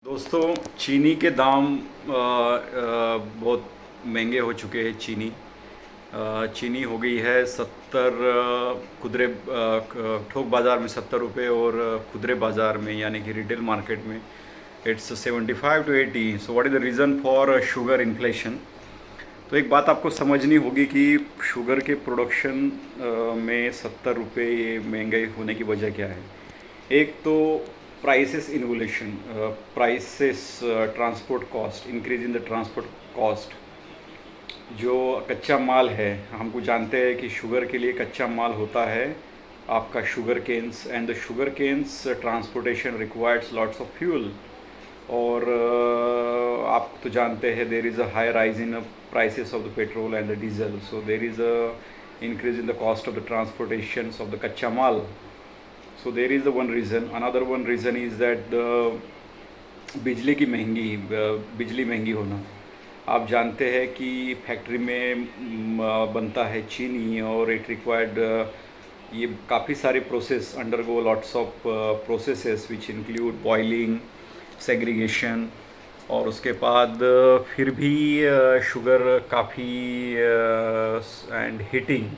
दोस्तों चीनी के दाम बहुत महंगे हो चुके हैं। चीनी हो गई है 70 खुदरे थोक बाज़ार में 70 रुपये और खुदरे बाज़ार में यानी कि रिटेल मार्केट में it's 75 to 80। So what is the reason for sugar inflation. तो एक बात आपको समझनी होगी कि शुगर के प्रोडक्शन में 70 रुपये महंगाई होने की वजह क्या है। एक तो prices involution, prices transport cost, increase in the transport cost. जो कच्चा माल है, हमको जानते हैं कि शुगर के लिए कच्चा माल होता है आपका sugar canes, and the sugar canes transportation requires lots of fuel. और आप तो जानते हैं there is a high rise in prices of the petrol and the diesel, so there is a increase in the cost of the transportations of the कच्चा माल. So there is the one reason. Another one reason is that the बिजली महंगी होना। आप जानते हैं कि factory में बनता है चीनी और इट रिक्वायर्ड ये काफ़ी सारे process undergo lots of processes which include boiling, segregation, और उसके बाद फिर भी शुगर काफ़ी एंड हीटिंग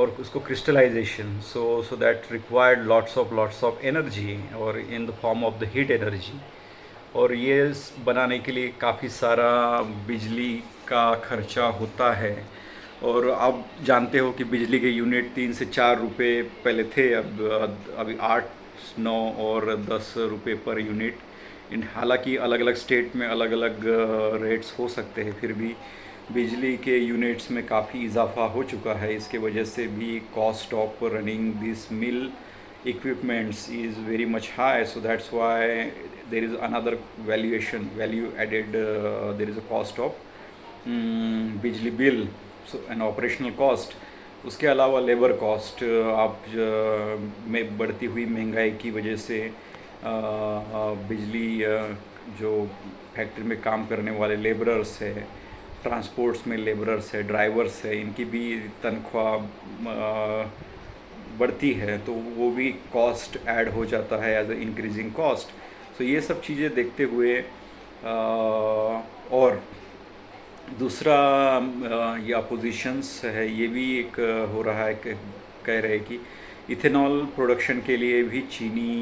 और उसको crystallisation, so that required lots of energy और in the form of the heat energy. और ये बनाने के लिए काफ़ी सारा बिजली का खर्चा होता है। और आप जानते हो कि बिजली के यूनिट 3 से 4 रुपये पहले थे, अभी 8, 9 और 10 रुपये पर यूनिट। हालांकि अलग अलग स्टेट में अलग अलग रेट्स हो सकते हैं, फिर भी बिजली के यूनिट्स में काफ़ी इजाफा हो चुका है। इसके वजह से भी cost of running this mill equipments is very much high, so that's why there is another value added, there is a cost of बिजली बिल एंड ऑपरेशनल कॉस्ट। उसके अलावा लेबर कॉस्ट आप में बढ़ती हुई महंगाई की वजह से बिजली जो फैक्ट्री में काम करने वाले लेबरर्स है, ट्रांसपोर्ट्स में लेबरर्स है, ड्राइवर्स है, इनकी भी तनख्वाह बढ़ती है, तो वो भी कॉस्ट ऐड हो जाता है एज अ इंक्रीजिंग कॉस्ट। तो ये सब चीज़ें देखते हुए और दूसरा ये अपोजिशंस है, ये भी एक हो रहा है कि कह रहे हैं कि इथेनॉल प्रोडक्शन के लिए भी चीनी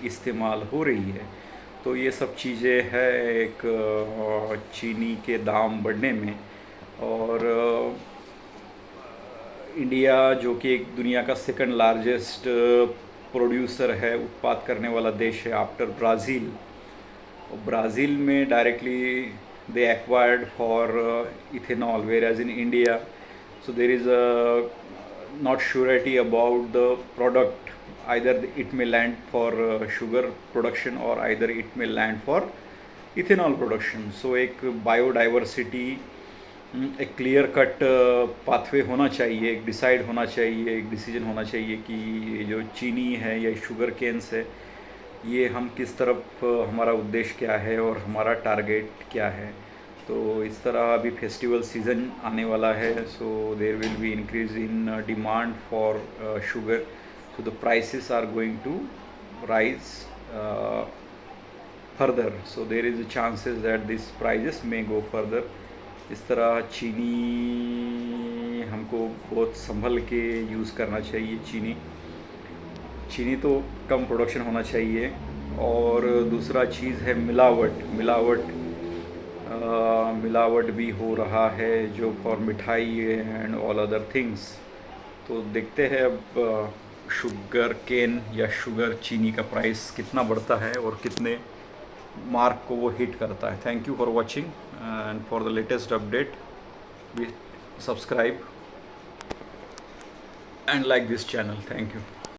इस्तेमाल हो रही है। तो ये सब चीज़ें है एक चीनी के दाम बढ़ने में। और इंडिया जो कि एक दुनिया का सेकंड लार्जेस्ट प्रोड्यूसर है, उत्पाद करने वाला देश है आफ्टर ब्राज़ील। ब्राज़ील में directly they acquired for ethanol, where as in India so there is a not surety about the product, either it may land for sugar production or either it may land for ethanol production. So एक biodiversity, एक clear cut pathway होना चाहिए, एक decide होना चाहिए, एक decision होना चाहिए कि ये जो चीनी है या शुगर केन्स है, ये हम किस तरफ, हमारा उद्देश्य क्या है और हमारा टारगेट क्या है। तो इस तरह अभी फेस्टिवल सीज़न आने वाला है, so there will be increase in demand for sugar, so the prices are going to rise further, so there is a chances that this prices may go further. इस तरह चीनी हमको बहुत संभल के यूज़ करना चाहिए। चीनी तो कम प्रोडक्शन होना चाहिए। और दूसरा चीज़ है मिलावट भी हो रहा है जो फॉर मिठाई एंड ऑल अदर थिंग्स। तो देखते हैं अब शुगर केन या शुगर चीनी का प्राइस कितना बढ़ता है और कितने मार्क को वो हिट करता है। Thank you for watching and for the latest update V subscribe and like this channel. Thank you.